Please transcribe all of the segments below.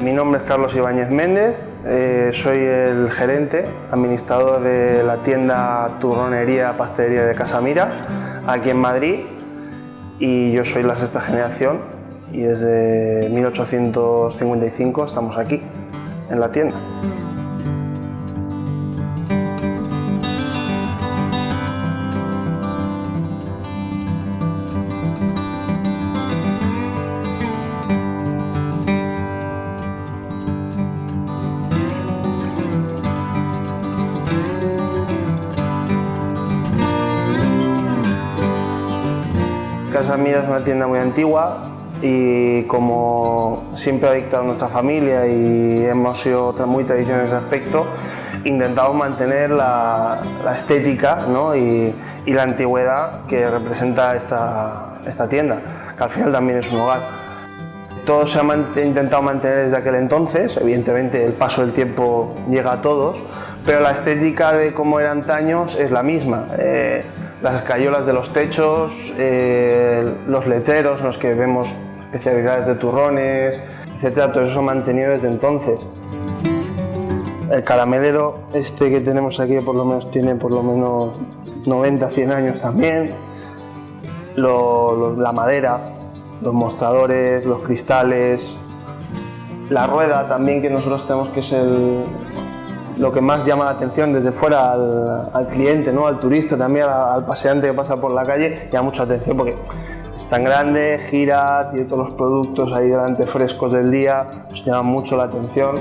Mi nombre es Carlos Ibáñez Méndez, soy el gerente, administrador de la tienda Turronería Pastelería de Casamira, aquí en Madrid, y yo soy la sexta generación y desde 1855 estamos aquí, en la tienda. Casamira es una tienda muy antigua y como siempre ha dictado nuestra familia y hemos sido muy tradicionales en ese aspecto, intentamos mantener la estética, ¿no? y la antigüedad que representa esta tienda, que al final también es un hogar. Todo se ha intentado mantener desde aquel entonces, evidentemente el paso del tiempo llega a todos, pero la estética de cómo era antaño es la misma. Las escayolas de los techos, los letreros en los que vemos especialidades de turrones, etcétera, todo eso se ha mantenido desde entonces. El caramelero este que tenemos aquí tiene por lo menos 90, 100 años también. La madera, los mostradores, los cristales, la rueda también que nosotros tenemos, que es lo que más llama la atención desde fuera al cliente, ¿no? Al turista, también al paseante que pasa por la calle, llama mucha atención porque es tan grande, gira, tiene todos los productos ahí delante frescos del día, pues llama mucho la atención.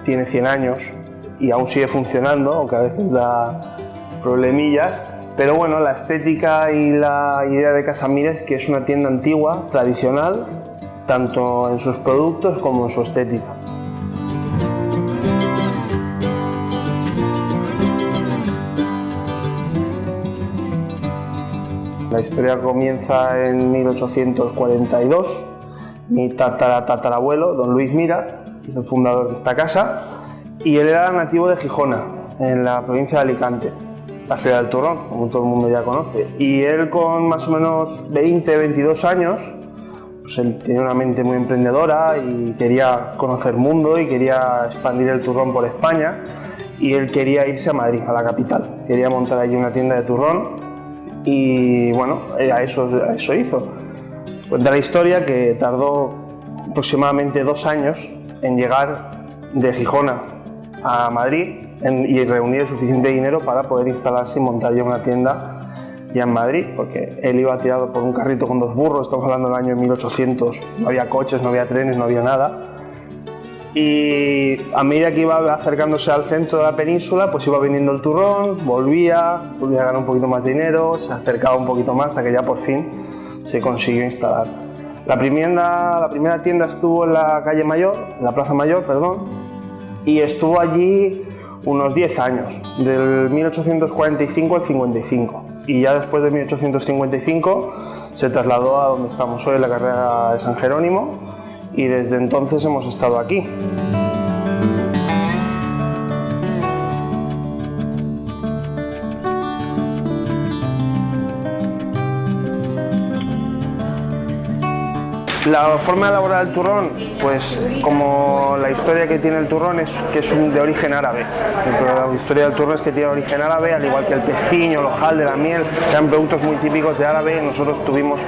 Tiene 100 años y aún sigue funcionando, aunque a veces da problemillas, pero bueno, la estética y la idea de Casamira es que es una tienda antigua, tradicional, tanto en sus productos como en su estética. La historia comienza en 1842. Mi tatarabuelo, don Luis Mira, es el fundador de esta casa, y él era nativo de Gijona, en la provincia de Alicante, la ciudad del turrón, como todo el mundo ya conoce. Y él, con más o menos 20, 22 años, pues él tenía una mente muy emprendedora y quería conocer mundo y quería expandir el turrón por España, y él quería irse a Madrid, a la capital. Quería montar allí una tienda de turrón. Y bueno, a eso hizo. Cuenta la historia que tardó aproximadamente 2 años en llegar de Gijona a Madrid y reunir el suficiente dinero para poder instalarse y montar ya una tienda ya en Madrid, porque él iba tirado por un carrito con 2 burros, estamos hablando del año 1800, no había coches, no había trenes, no había nada. Y a medida que iba acercándose al centro de la península, pues iba vendiendo el turrón, volvía a ganar un poquito más de dinero, se acercaba un poquito más hasta que ya por fin se consiguió instalar. La primera tienda estuvo en la calle Mayor, en la Plaza Mayor, perdón, y estuvo allí unos 10 años, del 1845 al 55. Y ya después de 1855 se trasladó a donde estamos hoy, en la carrera de San Jerónimo, y desde entonces hemos estado aquí. La forma de elaborar el turrón, pues como la historia que tiene el turrón es que es de origen árabe. La historia del turrón es que tiene origen árabe, al igual que el pestiño, el hojaldre, la miel, que eran productos muy típicos de árabe. Nosotros tuvimos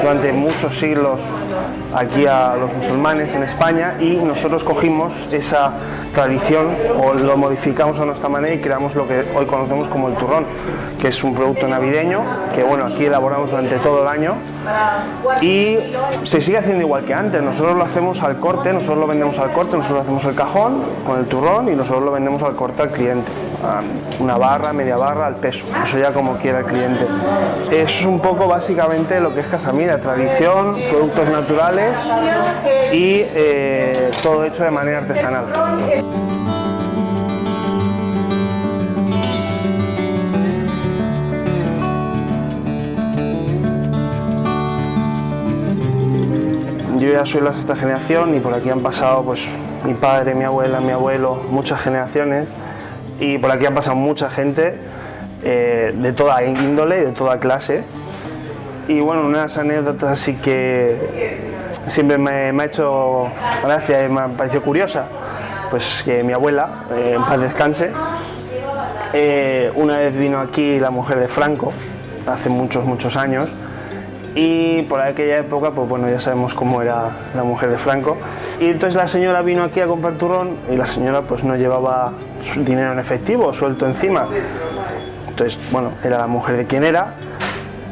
durante muchos siglos aquí a los musulmanes en España y nosotros cogimos esa tradición o lo modificamos a nuestra manera y creamos lo que hoy conocemos como el turrón, que es un producto navideño que bueno, aquí elaboramos durante todo el año y se sigue haciendo igual que antes. Nosotros lo hacemos al corte, nosotros lo vendemos al corte, nosotros hacemos el cajón con el turrón y nosotros lo vendemos al corte al cliente, una barra, media barra, al peso, eso ya como quiera el cliente. Eso es un poco básicamente lo que es Casamira, tradición, productos naturales y todo hecho de manera artesanal. Yo ya soy la sexta generación y por aquí han pasado pues mi padre, mi abuela, mi abuelo, muchas generaciones, y por aquí ha pasado mucha gente de toda índole, de toda clase. Y bueno, unas anécdotas así que siempre me ha hecho gracia y me ha parecido curiosa, pues que mi abuela, en paz descanse, una vez vino aquí la mujer de Franco, hace muchos años, y por aquella época, pues bueno, ya sabemos cómo era la mujer de Franco, y entonces la señora vino aquí a comprar turrón y la señora pues no llevaba su dinero en efectivo, suelto encima, entonces bueno, era la mujer de quien era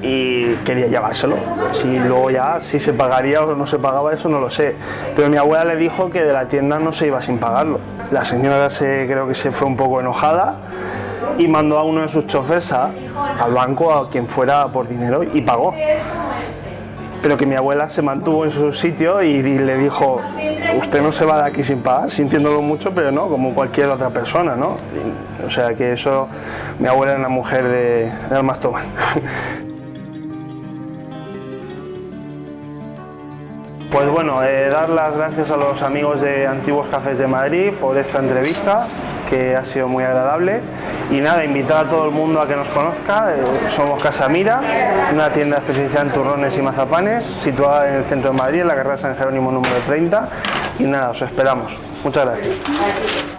y quería llevárselo. Si luego ya, si se pagaría o no se pagaba, eso no lo sé, pero mi abuela le dijo que de la tienda no se iba sin pagarlo. La señora creo que se fue un poco enojada y mandó a uno de sus choferes al banco, a quien fuera, por dinero, y pagó. Pero que mi abuela se mantuvo en su sitio y le dijo: usted no se va de aquí sin pagar, sintiéndolo mucho, pero no, como cualquier otra persona, ¿no? O sea que eso, mi abuela era una mujer de almas tomar. Pues bueno, dar las gracias a los amigos de Antiguos Cafés de Madrid por esta entrevista, que ha sido muy agradable, y nada, invitar a todo el mundo a que nos conozca. Somos Casa Mira, una tienda especializada en turrones y mazapanes, situada en el centro de Madrid, en la carrera San Jerónimo número 30, y nada, os esperamos. Muchas gracias.